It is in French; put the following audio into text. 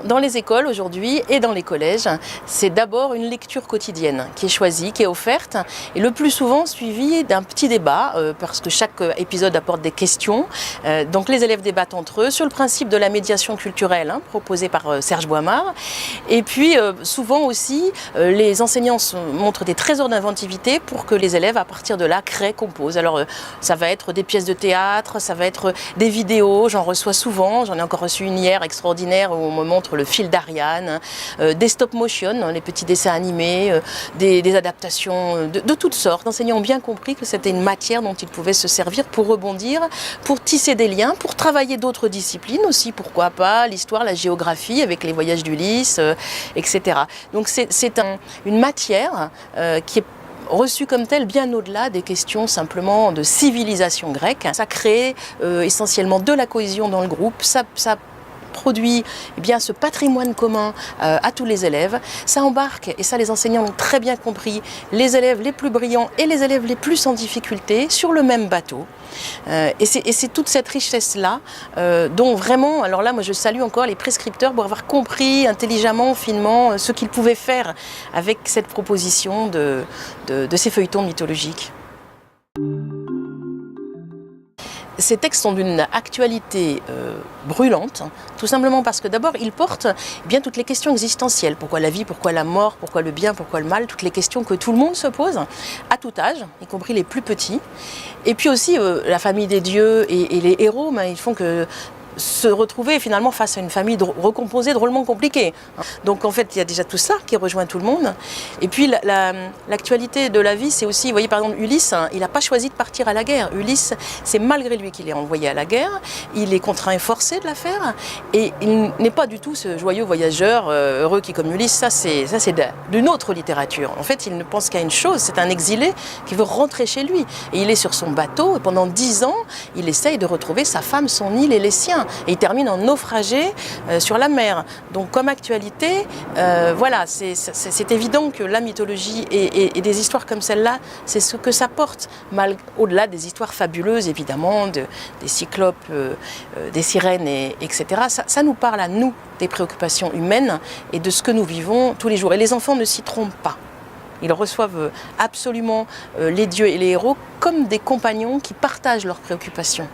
Dans les écoles aujourd'hui et dans les collèges, c'est d'abord une lecture quotidienne qui est choisie, qui est offerte et le plus souvent suivie d'un petit débat parce que chaque épisode apporte des questions. Donc les élèves débattent entre eux sur le principe de la médiation culturelle proposée par Serge Boimard. Et puis souvent aussi, les enseignants montrent des trésors d'inventivité pour que les élèves à partir de là créent, composent. Alors ça va être des pièces de théâtre, ça va être des vidéos, j'en reçois souvent, j'en ai encore reçu une hier extraordinaire où on me montre le fil d'Ariane, des stop motion, les petits dessins animés, des adaptations de toutes sortes. Les enseignants ont bien compris que c'était une matière dont ils pouvaient se servir pour rebondir, pour tisser des liens, pour travailler d'autres disciplines aussi, pourquoi pas, l'histoire, la géographie avec les voyages d'Ulysse, etc. Donc c'est une matière qui est reçue comme telle bien au-delà des questions simplement de civilisation grecque. Ça crée essentiellement de la cohésion dans le groupe, ça produit ce patrimoine commun à tous les élèves. Ça embarque, et ça les enseignants ont très bien compris, les élèves les plus brillants et les élèves les plus en difficulté sur le même bateau. Et c'est toute cette richesse-là dont vraiment, alors là moi je salue encore les prescripteurs pour avoir compris intelligemment, finement ce qu'ils pouvaient faire avec cette proposition de ces feuilletons mythologiques. Ces textes sont d'une actualité brûlante, tout simplement parce que d'abord ils portent bien toutes les questions existentielles. Pourquoi la vie, pourquoi la mort, pourquoi le bien, pourquoi le mal, toutes les questions que tout le monde se pose, à tout âge, y compris les plus petits. Et puis aussi la famille des dieux et les héros, ils font que se retrouver finalement face à une famille recomposée drôlement compliquée. Donc en fait il y a déjà tout ça qui rejoint tout le monde. Et puis l'actualité de la vie, c'est aussi, vous voyez par exemple Ulysse, il n'a pas choisi de partir à la guerre. Ulysse, c'est malgré lui qu'il est envoyé à la guerre, il est contraint et forcé de la faire et il n'est pas du tout ce joyeux voyageur heureux qui comme Ulysse, ça c'est d'une autre littérature. En fait il ne pense qu'à une chose, c'est un exilé qui veut rentrer chez lui. Et il est sur son bateau et pendant 10 ans il essaye de retrouver sa femme, son île et les siens. Et il termine en naufragé sur la mer. Donc comme actualité, voilà, c'est évident que la mythologie et des histoires comme celle-là, c'est ce que ça porte, au-delà des histoires fabuleuses évidemment, des cyclopes, des sirènes, etc. Ça nous parle à nous des préoccupations humaines et de ce que nous vivons tous les jours. Et les enfants ne s'y trompent pas. Ils reçoivent absolument les dieux et les héros comme des compagnons qui partagent leurs préoccupations.